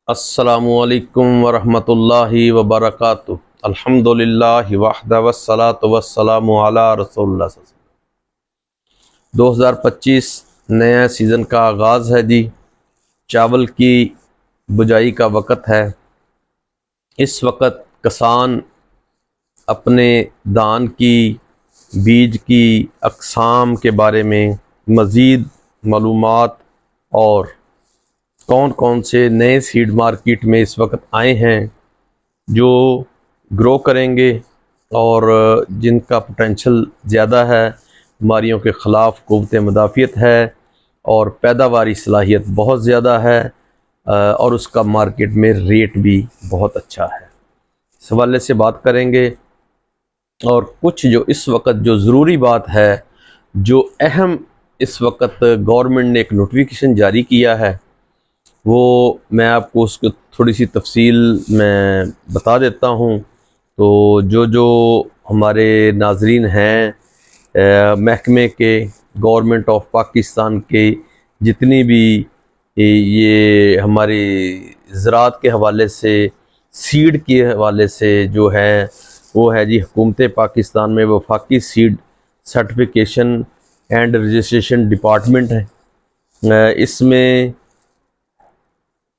السلام علیکم ورحمۃ اللہ وبرکاتہ۔ الحمدللہ وحدہ والصلاۃ والسلام علی رسول اللہ صلی اللہ علیہ وسلم۔ 2025 نیا سیزن کا آغاز ہے جی۔ چاول کی بجائی کا وقت ہے۔ اس وقت کسان اپنے دان کی بیج کی اقسام کے بارے میں مزید معلومات اور کون کون سے نئے سیڈ مارکیٹ میں اس وقت آئے ہیں جو گرو کریں گے اور جن کا پوٹینشل زیادہ ہے، بیماریوں کے خلاف قوت مدافعت ہے اور پیداواری صلاحیت بہت زیادہ ہے اور اس کا مارکیٹ میں ریٹ بھی بہت اچھا ہے، اس حوالے سے بات کریں گے۔ اور کچھ جو اس وقت جو ضروری بات ہے، جو اہم اس وقت گورنمنٹ نے ایک نوٹیفیکیشن جاری کیا ہے، وہ میں آپ کو اس کو تھوڑی سی تفصیل میں بتا دیتا ہوں۔ تو جو ہمارے ناظرین ہیں محکمے کے، گورنمنٹ آف پاکستان کے جتنی بھی یہ ہماری زراعت کے حوالے سے، سیڈ کے حوالے سے جو ہے وہ ہے جی، حکومت پاکستان میں وفاقی seed certification and registration department ہے۔ اس میں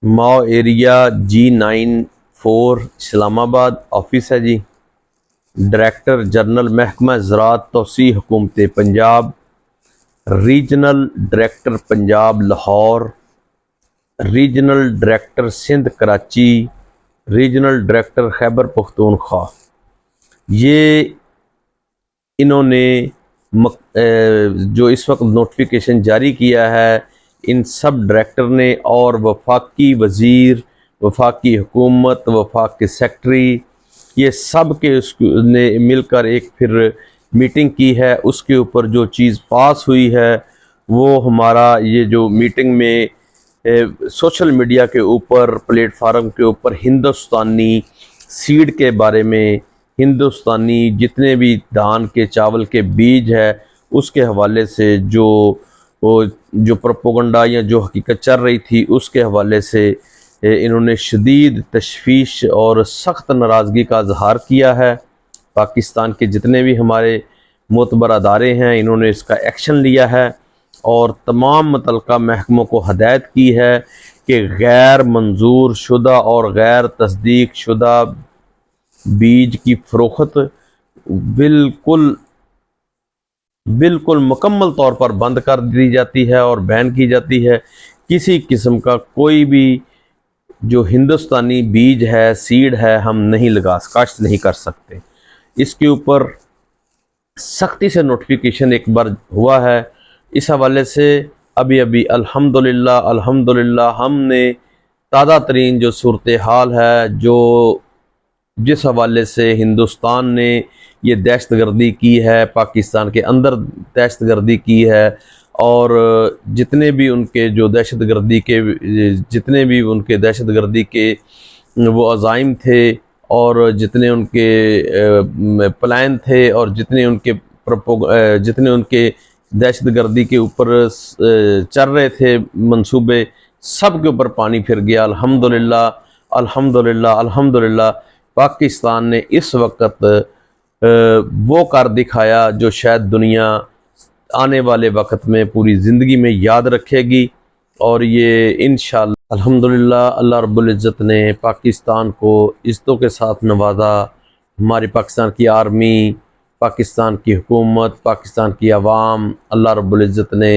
ماؤ ایریا G94 اسلام آباد آفس ہے جی۔ ڈائریکٹر جنرل محکمہ زراعت توسیع حکومت Punjab, regional director Punjab Lahore, regional director Sindh Karachi, regional director Khyber Pakhtunkhwa. یہ انہوں نے جو اس وقت نوٹیفیکیشن جاری کیا ہے، ان سب ڈائریکٹر نے اور وفاقی وزیر، وفاقی حکومت، وفاقی سیکٹری، یہ سب کے اس نے مل کر ایک پھر میٹنگ کی ہے۔ اس کے اوپر جو چیز پاس ہوئی ہے وہ ہمارا یہ جو میٹنگ میں سوشل میڈیا کے اوپر، پلیٹ فارم کے اوپر ہندوستانی سیڈ کے بارے میں، ہندوستانی جتنے بھی دان کے چاول کے بیج ہے اس کے حوالے سے جو پروپیگنڈا یا جو حقیقت چل رہی تھی اس کے حوالے سے انہوں نے شدید تشویش اور سخت ناراضگی کا اظہار کیا ہے۔ پاکستان کے جتنے بھی ہمارے معتبر ادارے ہیں انہوں نے اس کا ایکشن لیا ہے اور تمام متعلقہ محکموں کو ہدایت کی ہے کہ غیر منظور شدہ اور غیر تصدیق شدہ بیج کی فروخت بالکل مکمل طور پر بند کر دی جاتی ہے اور بین کی جاتی ہے۔ کسی قسم کا کوئی بھی جو ہندوستانی بیج ہے، سیڈ ہے، ہم نہیں کاشت نہیں کر سکتے۔ اس کے اوپر سختی سے نوٹیفیکیشن ایک بار ہوا ہے۔ اس حوالے سے ابھی الحمدللہ ہم نے تازہ ترین جو صورتحال ہے، جس حوالے سے ہندوستان نے یہ دہشت گردی کی ہے، پاکستان کے اندر دہشت گردی کی ہے، اور جتنے بھی ان کے دہشت گردی کے وہ عزائم تھے اور جتنے ان کے پلان تھے اور جتنے ان کے دہشت گردی کے اوپر چل رہے تھے منصوبے، سب کے اوپر پانی پھر گیا۔ الحمدللہ پاکستان نے اس وقت وہ کر دکھایا جو شاید دنیا آنے والے وقت میں پوری زندگی میں یاد رکھے گی، اور یہ انشاءاللہ الحمدللہ اللہ رب العزت نے پاکستان کو عزتوں کے ساتھ نوازا۔ ہماری پاکستان کی آرمی، پاکستان کی حکومت، پاکستان کی عوام، اللہ رب العزت نے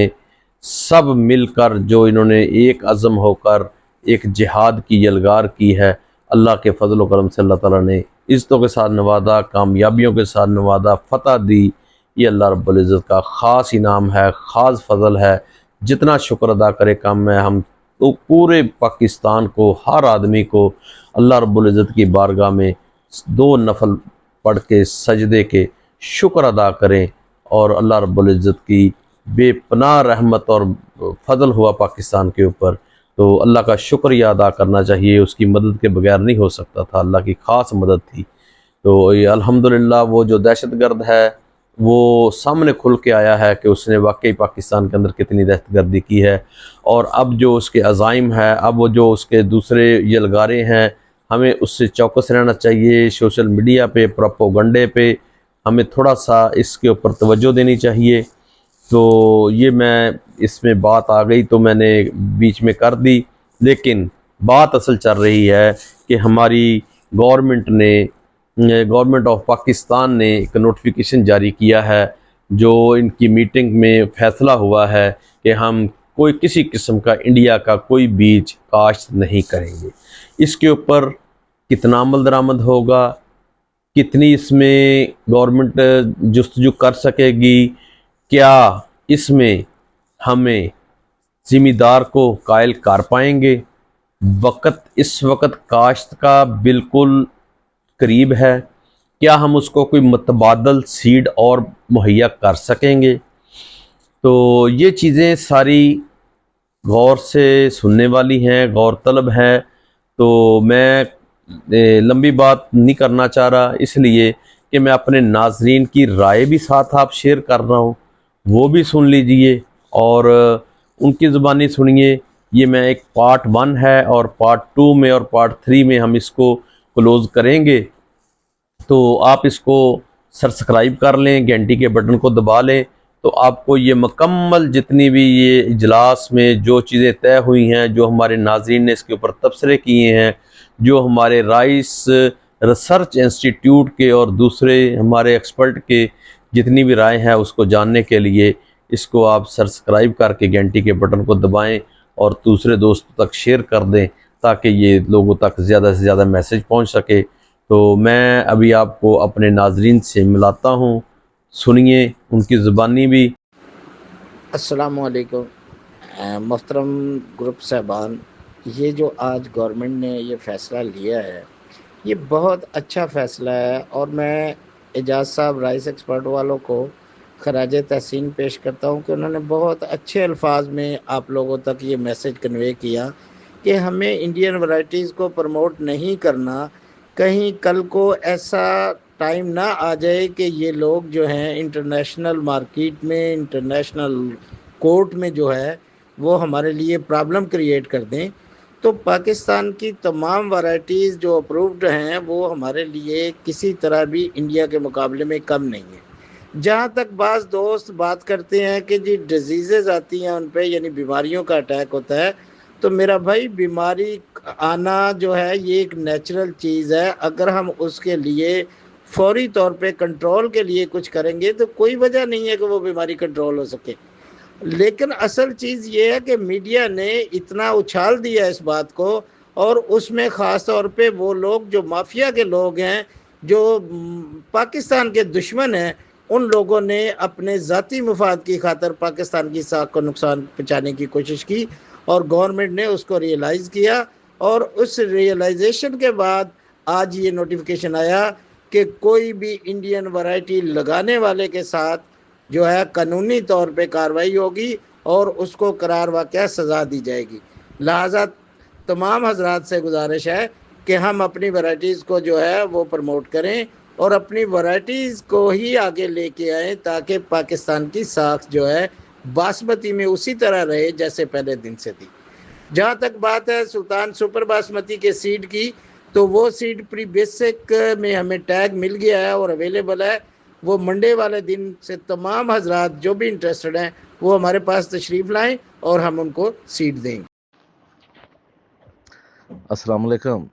سب مل کر جو انہوں نے ایک عزم ہو کر ایک جہاد کی یلغار کی ہے، اللہ کے فضل و کرم سے اللہ تعالیٰ نے عزتوں کے ساتھ نوازا، کامیابیوں کے ساتھ نوازا، فتح دی۔ یہ اللہ رب العزت کا خاص انعام ہے، خاص فضل ہے، جتنا شکر ادا کرے کم ہے۔ ہم تو پورے پاکستان کو، ہر آدمی کو اللہ رب العزت کی بارگاہ میں 2 نفل پڑھ کے سجدے کے شکر ادا کریں، اور اللہ رب العزت کی بے پناہ رحمت اور فضل ہوا پاکستان کے اوپر، تو اللہ کا شکریہ ادا کرنا چاہیے۔ اس کی مدد کے بغیر نہیں ہو سکتا تھا، اللہ کی خاص مدد تھی۔ تو یہ الحمدللہ وہ جو دہشت گرد ہے وہ سامنے کھل کے آیا ہے کہ اس نے واقعی پاکستان کے اندر کتنی دہشت گردی کی ہے، اور اب جو اس کے عزائم ہے، اب وہ جو اس کے دوسرے یلغارے ہیں، ہمیں اس سے چوکس رہنا چاہیے۔ سوشل میڈیا پہ پروپوگنڈے پہ ہمیں تھوڑا سا اس کے اوپر توجہ دینی چاہیے۔ تو یہ میں اس میں بات آ گئی تو میں نے بیچ میں کر دی، لیکن بات اصل چل رہی ہے کہ ہماری گورنمنٹ آف پاکستان نے ایک نوٹیفیکیشن جاری کیا ہے، جو ان کی میٹنگ میں فیصلہ ہوا ہے کہ ہم کسی قسم کا انڈیا کا کوئی بیج کاشت نہیں کریں گے۔ اس کے اوپر کتنا عمل درآمد ہوگا، کتنی اس میں گورنمنٹ جستجو کر سکے گی، کیا اس میں ہمیں ذمہ دار کو قائل کر پائیں گے؟ اس وقت کاشت کا بالکل قریب ہے، کیا ہم اس کو کوئی متبادل سیڈ اور مہیا کر سکیں گے؟ تو یہ چیزیں ساری غور سے سننے والی ہیں، غور طلب ہیں۔ تو میں لمبی بات نہیں کرنا چاہ رہا، اس لیے کہ میں اپنے ناظرین کی رائے بھی ساتھ آپ شیئر کر رہا ہوں، وہ بھی سن لیجئے اور ان کی زبانی سنیے۔ یہ میں ایک پارٹ 1 ہے، اور پارٹ 2 میں اور پارٹ 3 میں ہم اس کو کلوز کریں گے۔ تو آپ اس کو سبسکرائب کر لیں، گھنٹی کے بٹن کو دبا لیں، تو آپ کو یہ مکمل جتنی بھی یہ اجلاس میں جو چیزیں طے ہوئی ہیں، جو ہمارے ناظرین نے اس کے اوپر تبصرے کیے ہیں، جو ہمارے رائس ریسرچ انسٹیٹیوٹ کے اور دوسرے ہمارے ایکسپرٹ کے جتنی بھی رائے ہیں، اس کو جاننے کے لیے اس کو آپ سبسکرائب کر کے گھنٹی کے بٹن کو دبائیں اور دوسرے دوستوں تک شیئر کر دیں، تاکہ یہ لوگوں تک زیادہ سے زیادہ میسج پہنچ سکے۔ تو میں ابھی آپ کو اپنے ناظرین سے ملاتا ہوں، سنیے ان کی زبانی بھی۔ السلام علیکم محترم گروپ صاحبان، یہ جو آج گورنمنٹ نے یہ فیصلہ لیا ہے، یہ بہت اچھا فیصلہ ہے، اور میں اعجاز صاحب رائس ایکسپرٹ والوں کو خراج تحسین پیش کرتا ہوں کہ انہوں نے بہت اچھے الفاظ میں آپ لوگوں تک یہ میسج کنوے کیا کہ ہمیں انڈین ورائٹیز کو پروموٹ نہیں کرنا۔ کہیں کل کو ایسا ٹائم نہ آ جائے کہ یہ لوگ جو ہیں انٹرنیشنل مارکیٹ میں، انٹرنیشنل کورٹ میں جو ہے وہ ہمارے لیے پرابلم کریٹ کر دیں۔ تو پاکستان کی تمام ورائٹیز جو اپرووڈ ہیں وہ ہمارے لیے کسی طرح بھی انڈیا کے مقابلے میں کم نہیں ہیں۔ جہاں تک بعض دوست بات کرتے ہیں کہ جی ڈیزیزز آتی ہیں ان پہ، یعنی بیماریوں کا اٹیک ہوتا ہے، تو میرا بھائی بیماری آنا جو ہے یہ ایک نیچرل چیز ہے۔ اگر ہم اس کے لیے فوری طور پہ کنٹرول کے لیے کچھ کریں گے تو کوئی وجہ نہیں ہے کہ وہ بیماری کنٹرول ہو سکے۔ لیکن اصل چیز یہ ہے کہ میڈیا نے اتنا اچھال دیا اس بات کو، اور اس میں خاص طور پہ وہ لوگ جو مافیا کے لوگ ہیں، جو پاکستان کے دشمن ہیں، ان لوگوں نے اپنے ذاتی مفاد کی خاطر پاکستان کی ساکھ کو نقصان پہنچانے کی کوشش کی، اور گورنمنٹ نے اس کو ریئلائز کیا، اور اس ریئلائزیشن کے بعد آج یہ نوٹیفیکیشن آیا کہ کوئی بھی انڈین ورائٹی لگانے والے کے ساتھ جو ہے قانونی طور پہ کارروائی ہوگی، اور اس کو قرار واقعہ سزا دی جائے گی۔ لہٰذا تمام حضرات سے گزارش ہے کہ ہم اپنی ورائٹیز کو جو ہے وہ پروموٹ کریں، اور اپنی ورائٹیز کو ہی آگے لے کے آئیں، تاکہ پاکستان کی ساکھ جو ہے باسمتی میں اسی طرح رہے جیسے پہلے دن سے تھی۔ جہاں تک بات ہے سلطان سپر باسمتی کے سیڈ کی، تو وہ سیڈ پری بیسک میں ہمیں ٹیگ مل گیا ہے اور اویلیبل ہے۔ وہ منڈے والے دن سے تمام حضرات جو بھی انٹرسٹڈ ہیں وہ ہمارے پاس تشریف لائیں اور ہم ان کو سیڈ دیں گے۔ السلام علیکم۔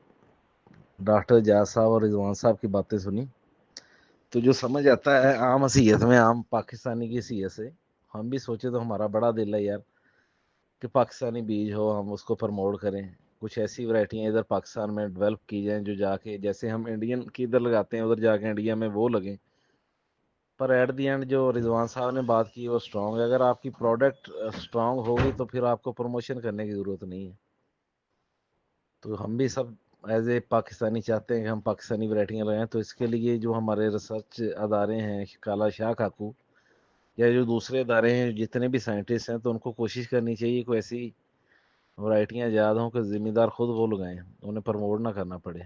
ڈاکٹر اعجاز صاحب اور رضوان صاحب کی باتیں سنی تو جو سمجھ آتا ہے عام حیثیت میں، عام پاکستانی کی حیثیت سے ہم بھی سوچے تو ہمارا بڑا دل ہے یار کہ پاکستانی بیج ہو، ہم اس کو پروموٹ کریں، کچھ ایسی ورائٹیاں ادھر پاکستان میں ڈیولپ کی جائیں جو جا کے جیسے ہم انڈین کی ادھر لگاتے ہیں ادھر جا کے انڈیا میں وہ لگیں۔ پر ایٹ دی اینڈ جو رضوان صاحب نے بات کی وہ اسٹرانگ ہے۔ اگر آپ کی پروڈکٹ اسٹرانگ ہوگی تو پھر آپ کو پروموشن کرنے کی ضرورت نہیں ہے۔ تو ہم بھی سب ایز اے پاکستانی چاہتے ہیں کہ ہم پاکستانی ورائٹیاں لگائیں، تو اس کے لیے جو ہمارے ریسرچ ادارے ہیں، کالا شاہ کاکو یا جو دوسرے ادارے ہیں، جتنے بھی سائنٹسٹ ہیں، تو ان کو کوشش کرنی چاہیے کوئی ایسی ورائٹیاں ایجاد ہوں کہ ذمہ دار خود وہ لگائیں، انہیں پروموٹ نہ کرنا پڑے۔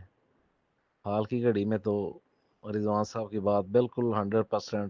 حال کی گھڑی میں تو رضوان صاحب کی بات بالکل 100%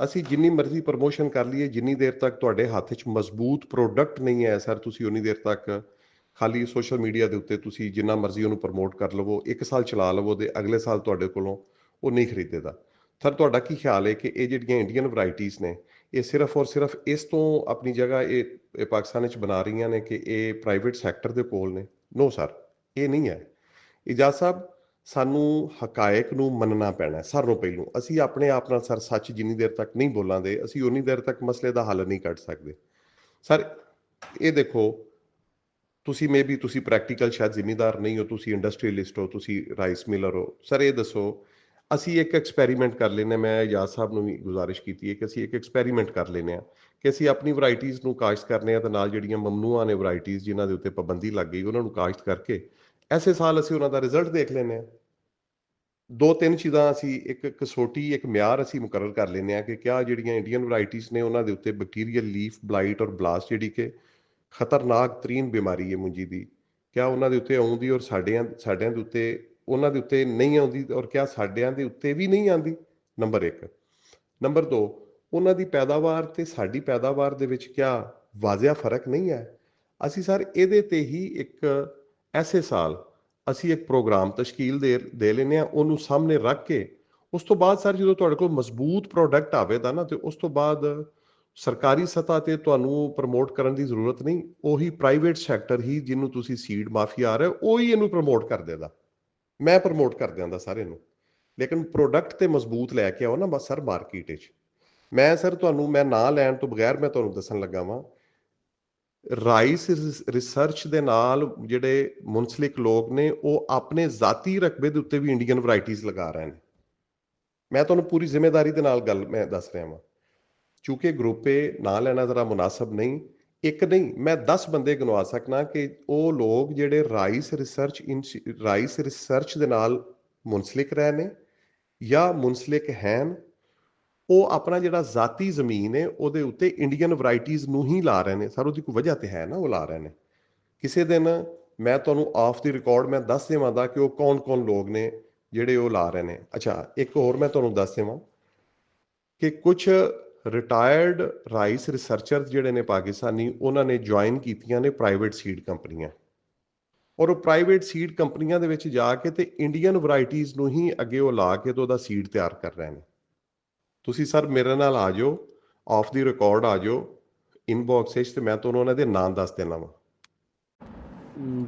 ਅਸੀਂ ਜਿੰਨੀ ਮਰਜ਼ੀ ਪ੍ਰਮੋਸ਼ਨ ਕਰ ਲਈਏ, ਜਿੰਨੀ ਦੇਰ ਤੱਕ ਤੁਹਾਡੇ ਹੱਥ 'ਚ ਮਜ਼ਬੂਤ ਪ੍ਰੋਡਕਟ ਨਹੀਂ ਹੈ ਸਰ, ਤੁਸੀਂ ਉਨੀ ਦੇਰ ਤੱਕ ਖਾਲੀ ਸੋਸ਼ਲ ਮੀਡੀਆ ਦੇ ਉੱਤੇ ਤੁਸੀਂ ਜਿੰਨਾ ਮਰਜ਼ੀ ਉਹਨੂੰ ਪ੍ਰਮੋਟ ਕਰ ਲਵੋ, 1 ਸਾਲ ਚਲਾ ਲਵੋ ਤੇ ਅਗਲੇ ਸਾਲ ਤੁਹਾਡੇ ਕੋਲੋਂ ਉਹ ਨਹੀਂ ਖਰੀਦੇਦਾ। ਸਰ ਤੁਹਾਡਾ ਕੀ ਖਿਆਲ ਹੈ ਕਿ ਇਹ ਜਿਹੜੀਆਂ ਇੰਡੀਅਨ ਵੈਰਾਈਟੀਜ਼ ਨੇ, ਇਹ ਸਿਰਫ ਔਰ ਸਿਰਫ ਇਸ ਤੋਂ ਆਪਣੀ ਜਗ੍ਹਾ ਇਹ ਪਾਕਿਸਤਾਨ ਵਿੱਚ ਬਣਾ ਰਹੀਆਂ ਨੇ ਕਿ ਇਹ ਪ੍ਰਾਈਵੇਟ ਸੈਕਟਰ ਦੇ ਕੋਲ ਨੇ? ਨੋ ਸਰ, ਇਹ ਨਹੀਂ ਹੈ। ਇਜਾਜ਼ ਸਾਹਿਬ, ਸਾਨੂੰ ਹਕਾਇਕ ਨੂੰ ਮੰਨਣਾ ਪੈਣਾ ਸਾਰਿਆਂ ਪਹਿਲੋਂ। ਅਸੀਂ ਆਪਣੇ ਆਪ ਨਾਲ ਸਰ ਸੱਚ ਜਿੰਨੀ ਦੇਰ ਤੱਕ ਨਹੀਂ ਬੋਲਾਂਗੇ, ਅਸੀਂ ਉਨੀ ਦੇਰ ਤੱਕ ਮਸਲੇ ਦਾ ਹੱਲ ਨਹੀਂ ਕੱਢ ਸਕਦੇ। ਸਰ ਇਹ ਦੇਖੋ, ਤੁਸੀਂ ਮੇਬੀ ਤੁਸੀਂ ਪ੍ਰੈਕਟੀਕਲ ਸ਼ਾਇਦ ਜ਼ਿਮੀਂਦਾਰ ਨਹੀਂ ਹੋ, ਤੁਸੀਂ ਇੰਡਸਟਰੀਅਲਿਸਟ ਹੋ, ਤੁਸੀਂ ਰਾਈਸ ਮਿਲਰ ਹੋ। ਸਰ ਇਹ ਦੱਸੋ, ਅਸੀਂ ਇੱਕ ਐਕਸਪੈਰੀਮੈਂਟ ਕਰ ਲੈਂਦੇ, ਮੈਂ ਇਜਾਜ਼ ਸਾਹਿਬ ਨੂੰ ਵੀ ਗੁਜ਼ਾਰਿਸ਼ ਕੀਤੀ ਹੈ ਕਿ ਅਸੀਂ ਇੱਕ ਐਕਸਪੈਰੀਮੈਂਟ ਕਰ ਲੈਂਦੇ ਹਾਂ ਕਿ ਅਸੀਂ ਆਪਣੀ ਵੈਰਾਈਟੀਜ਼ ਨੂੰ ਕਾਸ਼ਤ ਕਰਨੇ ਆ ਤੇ ਨਾਲ ਜਿਹੜੀਆਂ ਮਮਨੂਆ ਨੇ ਵੈਰਾਈਟੀਜ਼ ਜਿਨ੍ਹਾਂ ਦੇ ਉੱਤੇ ਪਾਬੰਦੀ ਲੱਗ ਗਈ ਉਹਨਾਂ ਨੂੰ ਕਾਸ਼ਤ ਕਰਕੇ ਐਸੇ ਸਾਲ ਅਸੀਂ ਉਹਨਾਂ ਦਾ ਰਿਜ਼ਲਟ ਦੇਖ ਲੈਂਦੇ ਹਾਂ। 2-3 ਚੀਜ਼ਾਂ ਅਸੀਂ ਇੱਕ ਕਸੌਟੀ, ਇੱਕ ਮਿਆਰ ਅਸੀਂ ਮੁਕਰਰ ਕਰ ਲੈਂਦੇ ਹਾਂ ਕਿ ਕਿਆ ਜਿਹੜੀਆਂ ਇੰਡੀਅਨ ਵੈਰਾਈਟੀਜ਼ ਨੇ ਉਹਨਾਂ ਦੇ ਉੱਤੇ ਬੈਕਟੀਰੀਅਲ ਲੀਫ ਬਲਾਈਟ ਔਰ ਬਲਾਸਟ ਜਿਹੜੀ ਕਿ ਖਤਰਨਾਕ ਤਰੀਨ ਬਿਮਾਰੀ ਹੈ ਮੁੰਜੀ ਦੀ, ਕਿਆ ਉਹਨਾਂ ਦੇ ਉੱਤੇ ਆਉਂਦੀ ਔਰ ਸਾਡਿਆਂ ਦੇ ਉੱਤੇ ਉਹਨਾਂ ਦੇ ਉੱਤੇ ਨਹੀਂ ਆਉਂਦੀ, ਔਰ ਕਿਆ ਸਾਡਿਆਂ ਦੇ ਉੱਤੇ ਵੀ ਨਹੀਂ ਆਉਂਦੀ? ਨੰਬਰ 1। ਨੰਬਰ 2, ਉਹਨਾਂ ਦੀ ਪੈਦਾਵਾਰ ਤੇ ਸਾਡੀ ਪੈਦਾਵਾਰ ਦੇ ਵਿੱਚ ਕਿਆ ਵਾਜ਼ਿਆ ਫਰਕ ਨਹੀਂ ਹੈ? ਅਸੀਂ ਸਰ ਇਹਦੇ ਤੇ ਹੀ ਇੱਕ ਐਸੇ ਸਾਲ ਅਸੀਂ ਇੱਕ ਪ੍ਰੋਗਰਾਮ ਤਸ਼ਕੀਲ ਦੇ ਲੈਂਦੇ ਹਾਂ, ਉਹਨੂੰ ਸਾਹਮਣੇ ਰੱਖ ਕੇ ਉਸ ਤੋਂ ਬਾਅਦ ਸਰ ਜਦੋਂ ਤੁਹਾਡੇ ਕੋਲ ਮਜ਼ਬੂਤ ਪ੍ਰੋਡਕਟ ਆਵੇਗਾ ਨਾ, ਤੇ ਉਸ ਤੋਂ ਬਾਅਦ ਸਰਕਾਰੀ ਸਤਹ ਤੇ ਤੁਹਾਨੂੰ ਪ੍ਰਮੋਟ ਕਰਨ ਦੀ ਜ਼ਰੂਰਤ ਨਹੀਂ। ਉਹੀ ਪ੍ਰਾਈਵੇਟ ਸੈਕਟਰ ਹੀ ਜਿਹਨੂੰ ਤੁਸੀਂ ਸੀਡ ਮਾਫੀਆ ਆ ਰਿਹਾ, ਉਹੀ ਇਹਨੂੰ ਪ੍ਰਮੋਟ ਕਰ ਦੇਦਾ। ਮੈਂ ਪ੍ਰਮੋਟ ਕਰ ਦਿਆਂਦਾ ਸਰ ਇਹਨੂੰ, ਲੇਕਿਨ ਪ੍ਰੋਡਕਟ ਤੇ ਮਜ਼ਬੂਤ ਲੈ ਕੇ ਆਓ ਨਾ ਬਸ ਸਰ ਮਾਰਕੀਟ ਵਿੱਚ। ਮੈਂ ਸਰ ਤੁਹਾਨੂੰ, ਮੈਂ ਨਾਂ ਲੈਣ ਤੋਂ ਬਗੈਰ ਮੈਂ ਤੁਹਾਨੂੰ ਦੱਸਣ ਲੱਗਾ ਵਾਂ, ਰਾਈਸ ਰਿਸਰਚ ਦੇ ਨਾਲ ਜਿਹੜੇ ਮੁਨਸਲਿਕ ਲੋਕ ਨੇ ਉਹ ਆਪਣੇ ਜ਼ਾਤੀ ਰਕਬੇ ਦੇ ਉੱਤੇ ਵੀ ਇੰਡੀਅਨ ਵੈਰਾਈਟੀਜ਼ ਲਗਾ ਰਹੇ ਨੇ। ਮੈਂ ਤੁਹਾਨੂੰ ਪੂਰੀ ਜ਼ਿੰਮੇਵਾਰੀ ਦੇ ਨਾਲ ਗੱਲ ਮੈਂ ਦੱਸ ਰਿਹਾ ਵਾਂ, ਚੂੰਕਿ ਗਰੁੱਪੇ ਨਾਂ ਲੈਣਾ ਜ਼ਰਾ ਮੁਨਾਸਬ ਨਹੀਂ। ਇੱਕ ਨਹੀਂ, ਮੈਂ 10 ਬੰਦੇ ਗਿਣਵਾ ਸਕਣਾ ਕਿ ਉਹ ਲੋਕ ਜਿਹੜੇ ਰਾਈਸ ਰਿਸਰਚ ਦੇ ਨਾਲ ਮੁਨਸਲਿਕ ਰਹੇ ਨੇ ਜਾਂ ਮੁਨਸਲਿਕ ਹਨ, ਉਹ ਆਪਣਾ ਜਿਹੜਾ ਜ਼ਾਤੀ ਜ਼ਮੀਨ ਹੈ ਉਹਦੇ ਉੱਤੇ ਇੰਡੀਅਨ ਵੈਰਾਈਟੀਜ਼ ਨੂੰ ਹੀ ਲਾ ਰਹੇ ਨੇ। ਸਰ ਉਹਦੀ ਕੋਈ ਵਜ੍ਹਾ ਤੇ ਹੈ ਨਾ, ਉਹ ਲਾ ਰਹੇ ਨੇ। ਕਿਸੇ ਦਿਨ ਮੈਂ ਤੁਹਾਨੂੰ ਆਫ ਦੀ ਰਿਕਾਰਡ ਮੈਂ ਦੱਸ ਦੇਵਾਂਗਾ ਕਿ ਉਹ ਕੌਣ ਲੋਕ ਨੇ ਜਿਹੜੇ ਉਹ ਲਾ ਰਹੇ ਨੇ। ਅੱਛਾ, ਇੱਕ ਹੋਰ ਮੈਂ ਤੁਹਾਨੂੰ ਦੱਸ ਦੇਵਾਂ ਕਿ ਕੁਝ ਰਿਟਾਇਰਡ ਰਾਈਸ ਰਿਸਰਚਰ ਜਿਹੜੇ ਨੇ ਪਾਕਿਸਤਾਨੀ, ਉਹਨਾਂ ਨੇ ਜੁਆਇਨ ਕੀਤੀਆਂ ਨੇ ਪ੍ਰਾਈਵੇਟ ਸੀਡ ਕੰਪਨੀਆਂ, ਔਰ ਉਹ ਪ੍ਰਾਈਵੇਟ ਸੀਡ ਕੰਪਨੀਆਂ ਦੇ ਵਿੱਚ ਜਾ ਕੇ ਤੇ ਇੰਡੀਅਨ ਵੈਰਾਈਟੀਜ਼ ਨੂੰ ਹੀ ਅੱਗੇ ਉਹ ਲਾ ਕੇ ਤੇ ਉਹਦਾ ਸੀਡ ਤਿਆਰ ਕਰ ਰਹੇ ਨੇ। ਤੁਸੀਂ ਸਰ ਮੇਰੇ ਨਾਲ ਆ ਜਾਓ, ਆਫ ਦੀ ਰਿਕਾਰਡ ਆ ਜਾਓ ਇਨਬਾਕਸ ਵਿੱਚ, ਤੇ ਮੈਂ ਤੁਹਾਨੂੰ ਉਹਨਾਂ ਦੇ ਨਾਮ ਦੱਸ ਦੇਣਾ ਵਾ।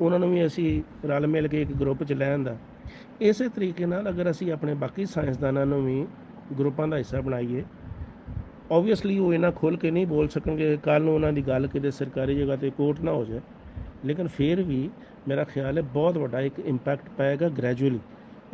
ਉਹਨਾਂ ਨੂੰ ਵੀ ਅਸੀਂ ਰਲ ਮਿਲ ਕੇ ਇੱਕ ਗਰੁੱਪ 'ਚ ਲੈ ਆਂਦਾ। ਇਸੇ ਤਰੀਕੇ ਨਾਲ ਅਗਰ ਅਸੀਂ ਆਪਣੇ ਬਾਕੀ ਸਾਇੰਸਦਾਨਾਂ ਨੂੰ ਵੀ ਗਰੁੱਪਾਂ ਦਾ ਹਿੱਸਾ ਬਣਾਈਏ, ਓਬਵੀਅਸਲੀ ਉਹ ਇਹਨਾਂ ਖੁੱਲ੍ਹ ਕੇ ਨਹੀਂ ਬੋਲ ਸਕਣਗੇ, ਕੱਲ੍ਹ ਨੂੰ ਉਹਨਾਂ ਦੀ ਗੱਲ ਕਿਤੇ ਸਰਕਾਰੀ ਜਗ੍ਹਾ 'ਤੇ ਕੋਰਟ ਨਾ ਹੋ ਜਾਏ, ਲੇਕਿਨ ਫਿਰ ਵੀ ਮੇਰਾ ਖਿਆਲ ਹੈ ਬਹੁਤ ਵੱਡਾ ਇੱਕ ਇੰਪੈਕਟ ਪਏਗਾ ਗ੍ਰੈਜੂਅਲੀ।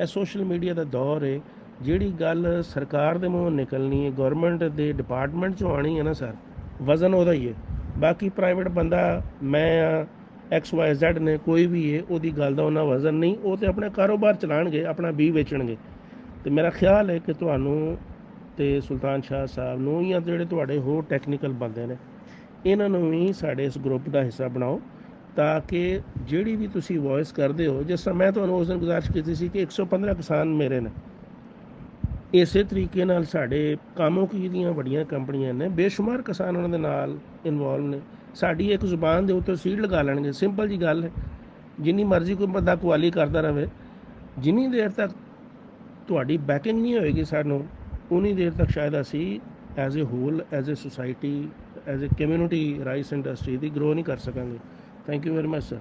ਇਹ ਸੋਸ਼ਲ ਮੀਡੀਆ ਦਾ ਦੌਰ ਹੈ, ਜਿਹੜੀ ਗੱਲ ਸਰਕਾਰ ਦੇ ਮੂੰਹੋਂ ਨਿਕਲਣੀ ਹੈ, ਗੌਰਮੈਂਟ ਦੇ ਡਿਪਾਰਟਮੈਂਟ 'ਚੋਂ ਆਉਣੀ ਹੈ ਨਾ ਸਰ, ਵਜ਼ਨ ਉਹਦਾ ਹੀ ਹੈ। ਬਾਕੀ ਪ੍ਰਾਈਵੇਟ ਬੰਦਾ, ਮੈਂ ਆ, XYZ ਨੇ, ਕੋਈ ਵੀ ਹੈ, ਉਹਦੀ ਗੱਲ ਦਾ ਉਹਨਾਂ ਵਜ਼ਨ ਨਹੀਂ। ਉਹ ਤਾਂ ਆਪਣਾ ਕਾਰੋਬਾਰ ਚਲਾਉਣਗੇ, ਆਪਣਾ ਬੀ ਵੇਚਣਗੇ। ਅਤੇ ਮੇਰਾ ਖਿਆਲ ਹੈ ਕਿ ਤੁਹਾਨੂੰ ਅਤੇ ਸੁਲਤਾਨ ਸ਼ਾਹ ਸਾਹਿਬ ਨੂੰ, ਜਾਂ ਜਿਹੜੇ ਤੁਹਾਡੇ ਹੋਰ ਟੈਕਨੀਕਲ ਬੰਦੇ ਨੇ, ਇਹਨਾਂ ਨੂੰ ਵੀ ਸਾਡੇ ਇਸ ਗਰੁੱਪ ਦਾ ਹਿੱਸਾ ਬਣਾਓ, ਤਾਂ ਕਿ ਜਿਹੜੀ ਵੀ ਤੁਸੀਂ ਵੋਇਸ ਕਰਦੇ ਹੋ, ਜਿਸ ਤਰ੍ਹਾਂ ਮੈਂ ਤੁਹਾਨੂੰ ਉਸ ਦਿਨ ਗੁਜ਼ਾਰਿਸ਼ ਕੀਤੀ ਸੀ ਕਿ 115 ਕਿਸਾਨ ਮੇਰੇ ਨੇ, ਇਸੇ ਤਰੀਕੇ ਨਾਲ ਸਾਡੇ ਕਾਮੋਕੀ ਦੀਆਂ ਵੱਡੀਆਂ ਕੰਪਨੀਆਂ ਨੇ, ਬੇਸ਼ੁਮਾਰ ਕਿਸਾਨ ਉਹਨਾਂ ਦੇ ਨਾਲ ਇਨਵੋਲਵ ਨੇ। ਸਾਡੀ ਇੱਕ ਜ਼ੁਬਾਨ ਦੇ ਉੱਤੇ ਸੀਡ ਲਗਾ ਲੈਣਗੇ, ਸਿੰਪਲ ਜੀ ਗੱਲ ਹੈ। ਜਿੰਨੀ ਮਰਜ਼ੀ ਕੋਈ ਬੰਦਾ ਕੁਆਲੀ ਕਰਦਾ ਰਹੇ, ਜਿੰਨੀ ਦੇਰ ਤੱਕ ਤੁਹਾਡੀ ਬੈਕਿੰਗ ਨਹੀਂ ਹੋਏਗੀ ਸਾਨੂੰ, ਉਨੀ ਦੇਰ ਤੱਕ ਸ਼ਾਇਦ ਅਸੀਂ as a whole, as a society, as a community rice industry ਦੀ ਗਰੋ ਨਹੀਂ ਕਰ ਸਕਾਂਗੇ। Thank you very much sir.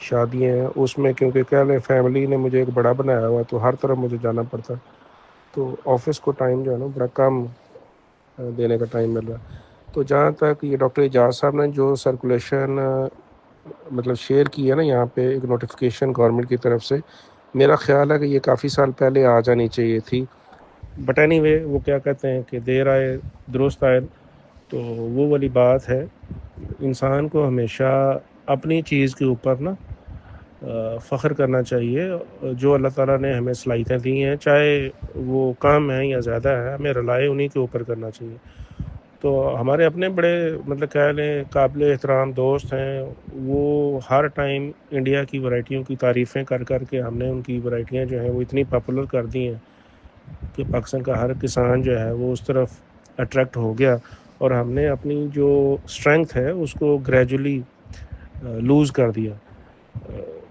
شادیاں ہیں، اس میں کیونکہ کہہ لیں فیملی نے مجھے ایک بڑا بنایا ہوا تو ہر طرف مجھے جانا پڑتا، تو آفس کو ٹائم جو ہے نا بڑا کم دینے کا ٹائم مل رہا ہے۔ تو جہاں تک یہ ڈاکٹر اعجاز صاحب نے جو سرکولیشن مطلب شیئر کی ہے نا یہاں پہ ایک نوٹیفیکیشن گورنمنٹ کی طرف سے، میرا خیال ہے کہ یہ کافی سال پہلے آ جانی چاہیے تھی، بٹ اینی وے وہ کیا کہتے ہیں کہ دیر آئے درست آئے، تو وہ والی بات ہے۔ انسان کو ہمیشہ اپنی چیز کے اوپر نا فخر کرنا چاہیے، جو اللہ تعالیٰ نے ہمیں صلاحیتیں دی ہیں چاہے وہ کم ہیں یا زیادہ ہے، ہمیں رلائے انہی کے اوپر کرنا چاہیے۔ تو ہمارے اپنے بڑے مطلب کہہ لیں قابل احترام دوست ہیں، وہ ہر ٹائم انڈیا کی ورائٹیوں کی تعریفیں کر کر کے ہم نے ان کی ورائٹیاں جو ہیں وہ اتنی پاپولر کر دی ہیں کہ پاکستان کا ہر کسان جو ہے وہ اس طرف اٹریکٹ ہو گیا، اور ہم نے اپنی جو اسٹرینگتھ ہے اس کو گریجولی لوز کر دیا۔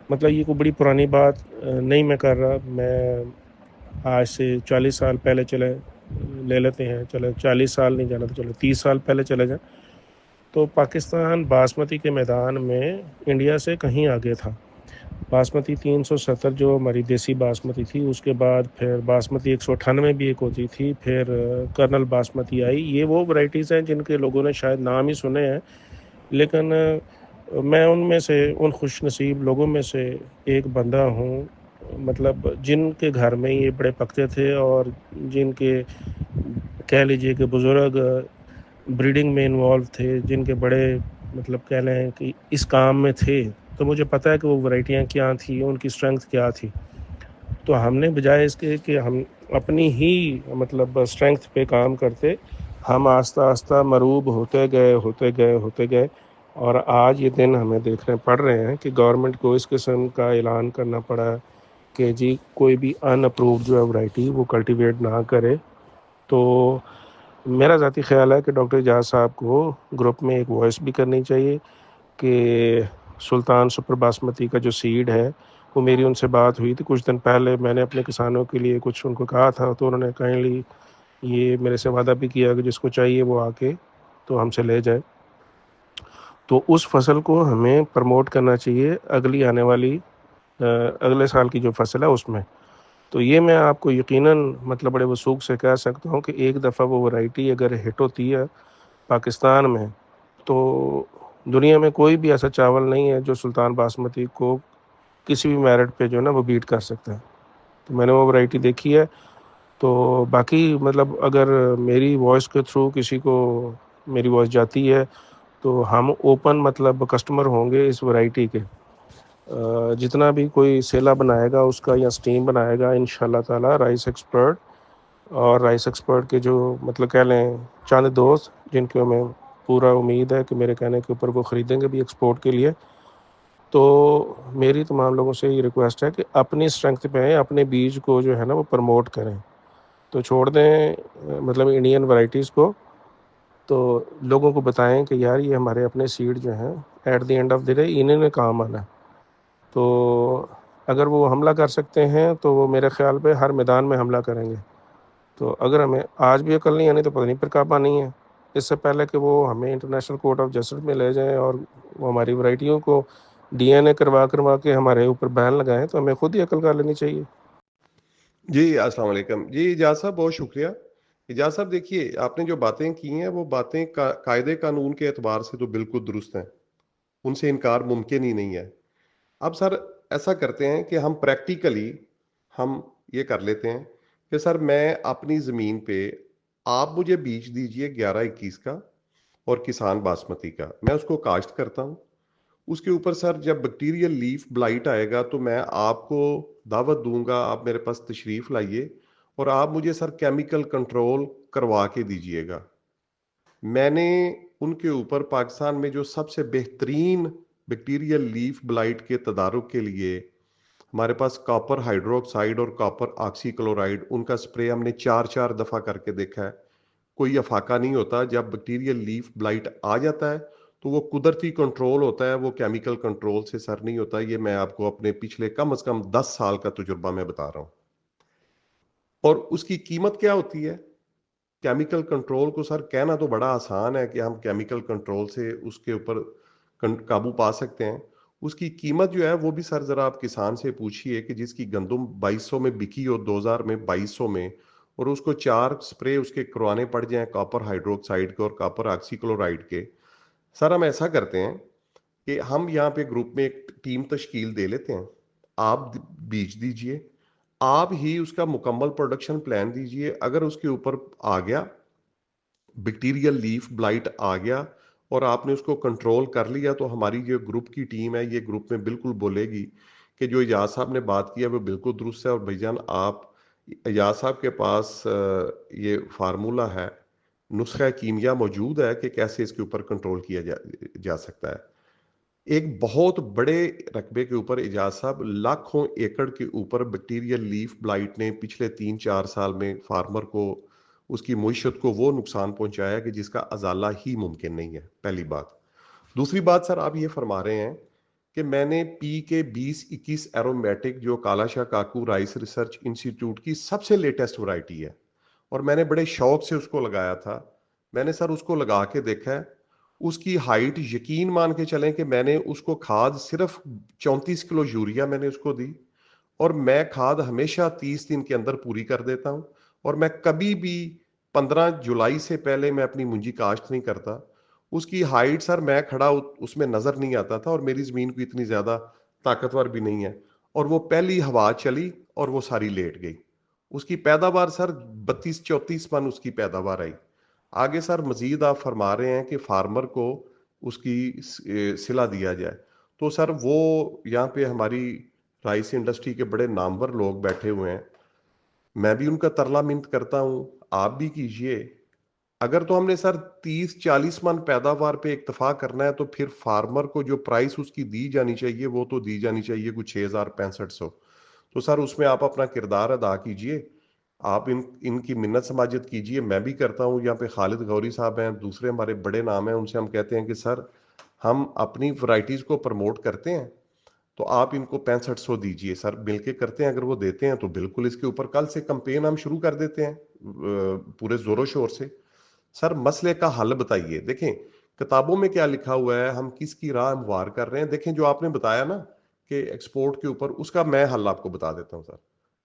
مطلب یہ کوئی بڑی پرانی بات نہیں میں کر رہا، میں آج سے 40 سال پہلے چلے لے لیتے ہیں، چلے 40 سال نہیں جانا تو چلو 30 سال پہلے چلے جائیں، تو پاکستان باسمتی کے میدان میں انڈیا سے کہیں آگے تھا۔ باسمتی 370 جو ہماری دیسی باسمتی تھی، اس کے بعد پھر باسمتی 198 بھی ایک ہوتی تھی، پھر کرنل باسمتی آئی۔ یہ وہ ورائٹیز ہیں جن کے لوگوں نے شاید نام ہی سنے ہیں، لیکن میں ان میں سے ان خوش نصیب لوگوں میں سے ایک بندہ ہوں، مطلب جن کے گھر میں یہ بڑے پکتے تھے اور جن کے کہہ لیجئے کہ بزرگ بریڈنگ میں انوالو تھے، جن کے بڑے مطلب کہہ لیں کہ اس کام میں تھے، تو مجھے پتہ ہے کہ وہ ورائٹیاں کیا تھیں، ان کی اسٹرینگتھ کیا تھی۔ تو ہم نے بجائے اس کے کہ ہم اپنی ہی مطلب اسٹرینگتھ پہ کام کرتے، ہم آہستہ آہستہ مروب ہوتے گئے، اور آج یہ دن ہمیں دیکھنے پڑ رہے ہیں کہ گورنمنٹ کو اس قسم کا اعلان کرنا پڑا کہ جی کوئی بھی ان اپرووڈ جو ہے ورائٹی وہ کلٹیویٹ نہ کرے۔ تو میرا ذاتی خیال ہے کہ ڈاکٹر اعجاز صاحب کو گروپ میں ایک وائس بھی کرنی چاہیے کہ سلطان سپر باسمتی کا جو سیڈ ہے وہ میری ان سے بات ہوئی تھی کچھ دن پہلے، میں نے اپنے کسانوں کے لیے کچھ ان کو کہا تھا، تو انہوں نے کائنڈلی یہ میرے سے وعدہ بھی کیا کہ جس کو چاہیے وہ آ کے تو ہم سے لے جائے۔ تو اس فصل کو ہمیں پروموٹ کرنا چاہیے اگلی آنے والی اگلے سال کی جو فصل ہے اس میں۔ تو یہ میں آپ کو یقیناً مطلب بڑے وثوق سے کہہ سکتا ہوں کہ ایک دفعہ وہ ورائٹی اگر ہٹ ہوتی ہے پاکستان میں، تو دنیا میں کوئی بھی ایسا چاول نہیں ہے جو سلطان باسمتی کو کسی بھی میرٹ پہ جو ہے نا وہ بیٹ کر سکتا ہے۔ تو میں نے وہ ورائٹی دیکھی ہے، تو باقی مطلب اگر میری وائس کے تھرو کسی کو میری وائس جاتی ہے تو ہم اوپن مطلب کسٹمر ہوں گے اس ورائٹی کے، جتنا بھی کوئی سیلا بنائے گا اس کا یا سٹیم بنائے گا انشاءاللہ تعالی رائس ایکسپرٹ، اور رائس ایکسپرٹ کے جو مطلب کہہ لیں چاند دوست جن کو میں پورا امید ہے کہ میرے کہنے کے اوپر وہ خریدیں گے بھی ایکسپورٹ کے لیے، تو میری تمام لوگوں سے یہ ریکویسٹ ہے کہ اپنی اسٹرینگتھ پہ اپنے بیج کو جو ہے نا وہ پروموٹ کریں، تو چھوڑ دیں مطلب انڈین ورائٹیز کو، تو لوگوں کو بتائیں کہ یار یہ ہمارے اپنے سیڈ جو ہیں at the end of the day انہیں نے کام آنا ہے۔ تو اگر وہ حملہ کر سکتے ہیں تو وہ میرے خیال پہ ہر میدان میں حملہ کریں گے، تو اگر ہمیں آج بھی عقل نہیں آنی تو پتہ نہیں پھر کب آنی ہے، اس سے پہلے کہ وہ ہمیں انٹرنیشنل کورٹ آف جسٹس میں لے جائیں اور وہ ہماری ورائٹیوں کو ڈی این اے کروا کے ہمارے اوپر بین لگائیں، تو ہمیں خود ہی عقل کر لینی چاہیے۔ جی السلام علیکم جی اعجاز صاحب، بہت شکریہ۔ اعجاز صاحب دیکھیے، آپ نے جو باتیں کی ہیں وہ باتیں قاعدے قانون کے اعتبار سے تو بالکل درست ہیں، ان سے انکار ممکن ہی نہیں ہے۔ اب سر ایسا کرتے ہیں کہ ہم پریکٹیکلی ہم یہ کر لیتے ہیں کہ سر میں اپنی زمین پہ آپ مجھے بیج دیجئے 11-21 کا اور کسان باسمتی کا، میں اس کو کاشت کرتا ہوں۔ اس کے اوپر سر جب بیکٹیریل لیف بلائٹ آئے گا تو میں آپ کو دعوت دوں گا، آپ میرے پاس تشریف لائیے اور آپ مجھے سر کیمیکل کنٹرول کروا کے دیجئے گا۔ میں نے ان کے اوپر پاکستان میں جو سب سے بہترین بیکٹیریل لیف بلائٹ کے تدارک کے لیے ہمارے پاس کاپر ہائیڈروکسائڈ اور کاپر آکسی کلورائڈ، ان کا سپرے ہم نے 4 دفعہ کر کے دیکھا ہے، کوئی افاقہ نہیں ہوتا۔ جب بیکٹیریل لیف بلائٹ آ جاتا ہے تو وہ قدرتی کنٹرول ہوتا ہے، وہ کیمیکل کنٹرول سے سر نہیں ہوتا۔ یہ میں آپ کو اپنے پچھلے کم از کم 10 سال کا تجربہ میں بتا رہا ہوں۔ اور اس کی قیمت کیا ہوتی ہے؟ کیمیکل کنٹرول کو سر کہنا تو بڑا آسان ہے کہ ہم کیمیکل کنٹرول سے اس کے اوپر قابو پا سکتے ہیں، اس کی قیمت جو ہے وہ بھی سر ذرا آپ کسان سے پوچھیے کہ جس کی گندم 2200 میں بکی ہو 2000 میں 2200 میں، اور اس کو 4 سپرے اس کے کروانے پڑ جائیں کاپر ہائیڈروکسائڈ کے اور کاپر آکسی کلورائڈ کے۔ سر ہم ایسا کرتے ہیں کہ ہم یہاں پہ گروپ میں ایک ٹیم تشکیل دے لیتے ہیں، آپ بیج دیجئے، آپ ہی اس کا مکمل پروڈکشن پلان دیجئے، اگر اس کے اوپر آ گیا بیکٹیریل لیف بلائٹ آ گیا اور آپ نے اس کو کنٹرول کر لیا، تو ہماری جو گروپ کی ٹیم ہے یہ گروپ میں بالکل بولے گی کہ جو اجاز صاحب نے بات کیا وہ بالکل درست ہے، اور بھائی جان آپ اجاز صاحب کے پاس یہ فارمولہ ہے، نسخہ کیمیا موجود ہے کہ کیسے اس کے اوپر کنٹرول کیا جا سکتا ہے۔ ایک بہت بڑے رقبے کے اوپر اجاز صاحب لاکھوں ایکڑ کے اوپر بیکٹیریل لیف بلائٹ نے پچھلے 3-4 سال میں فارمر کو، اس کی معیشت کو وہ نقصان پہنچایا کہ جس کا ازالہ ہی ممکن نہیں ہے، پہلی بات۔ دوسری بات سر آپ یہ فرما رہے ہیں کہ میں نے پی کے 2021 ایرومیٹک جو کالا شاہ کاکو رائس ریسرچ انسٹیٹیوٹ کی سب سے لیٹسٹ ورائٹی ہے، اور میں نے بڑے شوق سے اس کو لگایا تھا، میں نے سر اس کو لگا کے دیکھا ہے، اس کی ہائٹ یقین مان کے چلیں کہ میں نے اس کو کھاد صرف 34 کلو یوریا میں نے اس کو دی، اور میں کھاد ہمیشہ 30 دن کے اندر پوری کر دیتا ہوں، اور میں کبھی بھی 15 جولائی سے پہلے میں اپنی منجی کاشت نہیں کرتا۔ اس کی ہائٹ سر میں کھڑا اس میں نظر نہیں آتا تھا، اور میری زمین کو اتنی زیادہ طاقتور بھی نہیں ہے، اور وہ پہلی ہوا چلی اور وہ ساری لیٹ گئی۔ اس کی پیداوار سر 32-34 من اس کی پیداوار آئی۔ آگے سر مزید آپ فرما رہے ہیں کہ فارمر کو اس کی صلہ دیا جائے، تو سر وہ یہاں پہ ہماری رائس انڈسٹری کے بڑے نامور لوگ بیٹھے ہوئے ہیں، میں بھی ان کا ترلا منت کرتا ہوں، آپ بھی کیجئے۔ اگر تو ہم نے سر 30-40 من پیداوار پہ اکتفا کرنا ہے، تو پھر فارمر کو جو پرائس اس کی دی جانی چاہیے وہ تو دی جانی چاہیے کچھ 6,6500۔ تو سر اس میں آپ اپنا کردار ادا کیجئے، آپ ان کی منت سماجت کیجئے، میں بھی کرتا ہوں۔ یہاں پہ خالد غوری صاحب ہیں، دوسرے ہمارے بڑے نام ہیں، ان سے ہم کہتے ہیں کہ سر ہم اپنی ورائٹیز کو پروموٹ کرتے ہیں، تو آپ ان کو 6500 دیجئے سر، مل کے کرتے ہیں۔ اگر وہ دیتے ہیں تو بالکل اس کے اوپر کل سے کمپین ہم شروع کر دیتے ہیں پورے زور و شور سے۔ سر مسئلے کا حل بتائیے، دیکھیں کتابوں میں کیا لکھا ہوا ہے، ہم کس کی راہ ہموار کر رہے ہیں۔ دیکھیں جو آپ نے بتایا نا کہ ایکسپورٹ کے اوپر، اس کا میں حل آپ کو بتا دیتا ہوں سر۔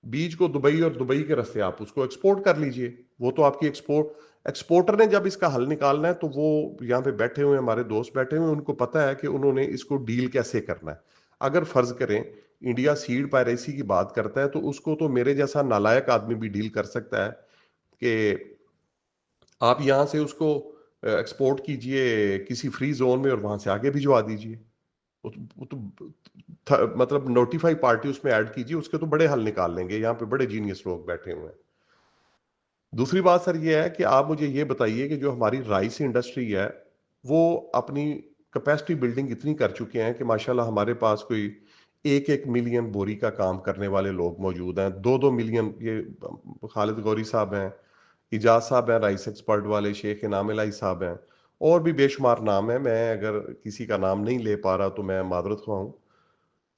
بیج کو دبئی اور دبئی کے رستے آپ اس کو ایکسپورٹ کر لیجئے، وہ تو آپ کی ایکسپورٹر نے جب اس کا حل نکالنا ہے تو وہ یہاں پہ بیٹھے ہوئے ہمارے دوست بیٹھے ہوئے، ان کو پتا ہے کہ انہوں نے اس کو ڈیل کیسے کرنا ہے۔ اگر فرض کریں انڈیا سیڈ پائریسی کی بات کرتا ہے، تو اس کو تو میرے جیسا نالائق آدمی بھی ڈیل کر سکتا ہے کہ آپ یہاں سے اس کو ایکسپورٹ کیجئے کسی فری زون میں اور وہاں سے آگے بھجوا دیجئے، مطلب نوٹیفائی پارٹی اس میں ایڈ کیجئے، اس کے تو بڑے حل نکال لیں گے، یہاں پہ بڑے جینیس لوگ بیٹھے ہوئے ہیں۔ دوسری بات سر یہ ہے کہ آپ مجھے یہ بتائیے کہ جو ہماری رائس انڈسٹری ہے وہ اپنی کیپیسٹی بلڈنگ اتنی کر چکے ہیں کہ ماشاءاللہ ہمارے پاس کوئی 1 ملین بوری کا کام کرنے والے لوگ موجود ہیں، 2 ملین، یہ خالد غوری صاحب ہیں، اجاز صاحب ہیں رائس ایکسپرٹ والے، شیخ انعام الہی صاحب ہیں، اور بھی بے شمار نام ہیں، میں اگر کسی کا نام نہیں لے پا رہا تو میں معذرت خواہ ہوں۔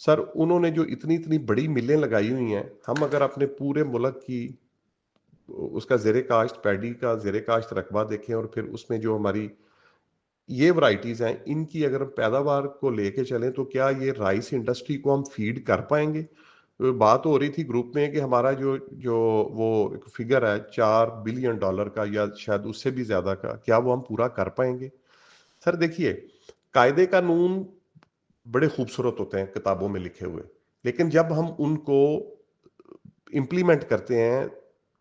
سر انہوں نے جو اتنی بڑی ملیں لگائی ہوئی ہیں، ہم اگر اپنے پورے ملک کی اس کا زیر کاشت پیڈی کا زیر کاشت رقبہ دیکھیں، اور پھر اس میں جو ہماری یہ ورائٹیز ہیں ان کی اگر پیداوار کو لے کے چلیں، تو کیا یہ رائس انڈسٹری کو ہم فیڈ کر پائیں گے؟ بات ہو رہی تھی گروپ میں کہ ہمارا جو وہ فگر ہے $4 بلین کا یا شاید اس سے بھی زیادہ کا، کیا وہ ہم پورا کر پائیں گے؟ سر دیکھیے قاعدے قانون بڑے خوبصورت ہوتے ہیں کتابوں میں لکھے ہوئے، لیکن جب ہم ان کو امپلیمنٹ کرتے ہیں،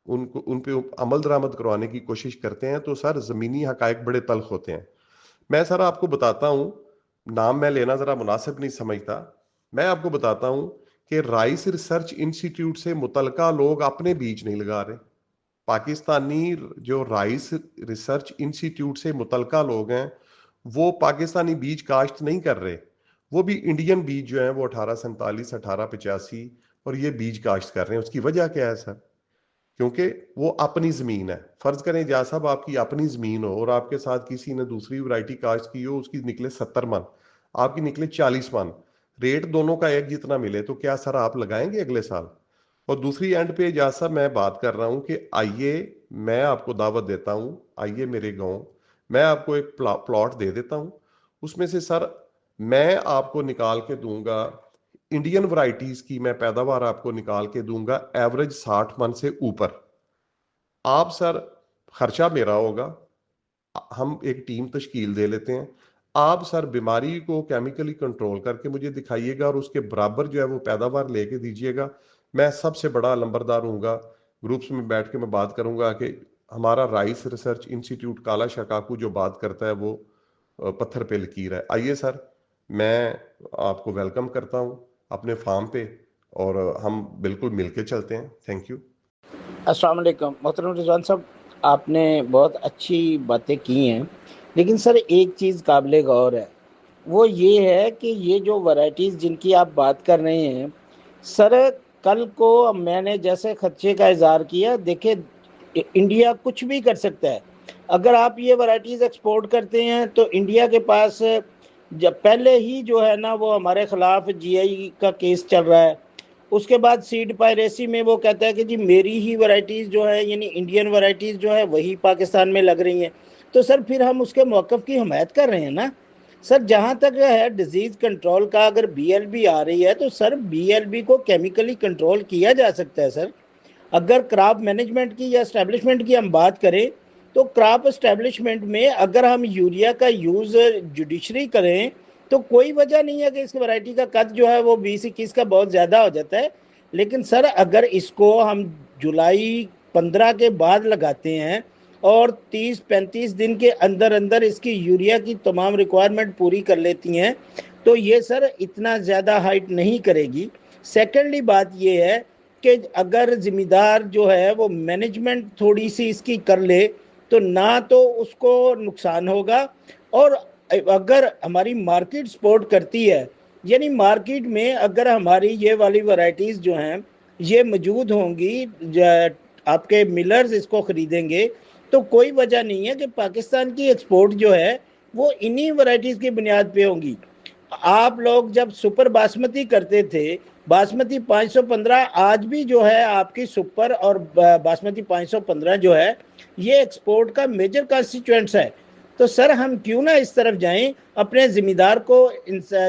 ان پہ عمل درآمد کروانے کی کوشش کرتے ہیں، تو سر زمینی حقائق بڑے تلخ ہوتے ہیں۔ میں سر آپ کو بتاتا ہوں، نام میں لینا ذرا مناسب نہیں سمجھتا، میں آپ کو بتاتا ہوں کہ رائس ریسرچ انسٹیٹیوٹ سے متعلقہ لوگ اپنے بیج نہیں لگا رہے۔ پاکستانی جو رائس ریسرچ انسٹیٹیوٹ سے متعلقہ لوگ ہیں وہ پاکستانی بیج کاشت نہیں کر رہے، وہ بھی انڈین بیج جو ہیں وہ 1847 1885 اور یہ بیج کاشت کر رہے ہیں۔ اس کی وجہ کیا ہے سر؟ کیونکہ وہ اپنی زمین ہے۔ فرض کریں جہاں صاحب آپ کی اپنی زمین ہو اور آپ کے ساتھ کسی نے دوسری ورائٹی کاشت کی ہو، اس کی نکلے 70 من، آپ کی نکلے 40 من، ریٹ دونوں کا ایک جتنا ملے، تو کیا سر آپ لگائیں گے اگلے سال؟ اور دوسری اینڈ پہ جہاں صاحب میں بات کر رہا ہوں کہ آئیے، میں آپ کو دعوت دیتا ہوں، آئیے میرے گاؤں، میں آپ کو ایک پلاٹ دے دیتا ہوں، اس میں سے سر میں آپ کو نکال کے دوں گا انڈین ورائٹیز کی، میں پیداوار آپ کو نکال کے دوں گا ایوریج 60 من سے اوپر. آپ سر خرچہ میرا ہوگا، ہم ایک ٹیم تشکیل دے لیتے ہیں. آپ سر بیماری کو کیمیکلی کنٹرول کر کے مجھے دکھائیے گا اور اس کے برابر جو ہے وہ پیداوار لے کے دیجیے گا. میں سب سے بڑا لمبردار ہوں گا. گروپس میں بیٹھ کے میں بات کروں گا کہ ہمارا رائس ریسرچ انسٹیٹیوٹ کالا شکاکو جو بات کرتا ہے وہ پتھر پہ لکیر ہے. آئیے سر، میں آپ کو ویلکم کرتا ہوں اپنے فارم پہ اور ہم بالکل مل کے چلتے ہیں. Thank you. السلام علیکم محترم رضوان صاحب، آپ نے بہت اچھی باتیں کی ہیں، لیکن سر ایک چیز قابل غور ہے، وہ یہ ہے کہ یہ جو ورائٹیز جن کی آپ بات کر رہے ہیں سر، کل کو میں نے جیسے خدشے کا اظہار کیا، دیکھیں انڈیا کچھ بھی کر سکتا ہے. اگر آپ یہ ورائٹیز ایکسپورٹ کرتے ہیں تو انڈیا کے پاس جب پہلے ہی جو ہے نا وہ ہمارے خلاف جی آئی کا کیس چل رہا ہے. اس کے بعد سیڈ پائریسی میں وہ کہتا ہے کہ جی میری ہی ورائٹیز جو ہے یعنی انڈین ورائٹیز جو ہے وہی پاکستان میں لگ رہی ہیں. تو سر پھر ہم اس کے موقف کی حمایت کر رہے ہیں نا. سر جہاں تک ہے ڈیزیز کنٹرول کا، اگر بی ایل بی آ رہی ہے تو سر بی ایل بی کو کیمیکلی کنٹرول کیا جا سکتا ہے. سر اگر کراپ مینجمنٹ کی یا اسٹیبلشمنٹ کی ہم بات کریں تو کراپ اسٹیبلشمنٹ میں اگر ہم یوریا کا یوز جوڈیشری کریں تو کوئی وجہ نہیں ہے کہ اس کی ورائٹی کا قد جو ہے وہ 20-21 کا بہت زیادہ ہو جاتا ہے. لیکن سر اگر اس کو ہم جولائی 15 کے بعد لگاتے ہیں اور 30-35 دن کے اندر اندر اس کی یوریا کی تمام ریکوائرمنٹ پوری کر لیتی ہیں تو یہ سر اتنا زیادہ ہائٹ نہیں کرے گی. سیکنڈلی بات یہ ہے کہ اگر ذمہ دار جو ہے وہ مینجمنٹ تھوڑی سی اس کی کر لے تو نہ تو اس کو نقصان ہوگا، اور اگر ہماری مارکیٹ سپورٹ کرتی ہے، یعنی مارکیٹ میں اگر ہماری یہ والی ورائٹیز جو ہیں یہ موجود ہوں گی، آپ کے ملرز اس کو خریدیں گے، تو کوئی وجہ نہیں ہے کہ پاکستان کی ایکسپورٹ جو ہے وہ انہی ورائٹیز کی بنیاد پہ ہوں گی. آپ لوگ جب سپر باسمتی کرتے تھے، باسمتی 515 آج بھی جو ہے آپ کی سپر اور باسمتی 515 جو ہے یہ ایکسپورٹ کا میجر کانسٹیچوئنٹس ہے. تو سر ہم کیوں نہ اس طرف جائیں، اپنے ذمہ دار کو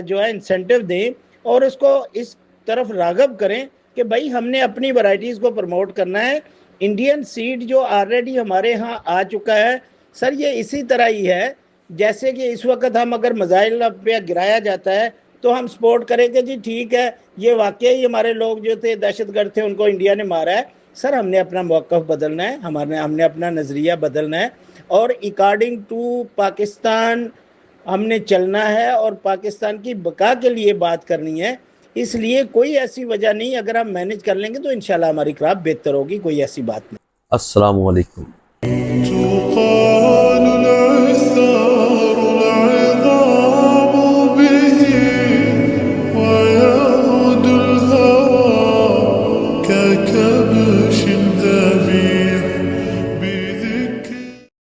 جو ہے انسینٹیو دیں اور اس کو اس طرف راغب کریں کہ بھائی ہم نے اپنی ورائٹیز کو پروموٹ کرنا ہے. انڈین سیڈ جو آلریڈی ہمارے ہاں آ چکا ہے سر، یہ اسی طرح ہی ہے جیسے کہ اس وقت ہم اگر میزائل پہ گرایا جاتا ہے تو ہم سپورٹ کریں کہ جی ٹھیک ہے یہ واقعی ہمارے لوگ جو تھے دہشت گرد تھے ان کو انڈیا نے مارا ہے. سر ہم نے اپنا موقف بدلنا ہے، ہم نے اپنا نظریہ بدلنا ہے اور اکارڈنگ ٹو پاکستان ہم نے چلنا ہے اور پاکستان کی بقا کے لیے بات کرنی ہے. اس لیے کوئی ایسی وجہ نہیں، اگر ہم مینج کر لیں گے تو انشاءاللہ ہماری کراپ بہتر ہوگی، کوئی ایسی بات نہیں. السلام علیکم. تقال العثار العظام به ويعود الهوى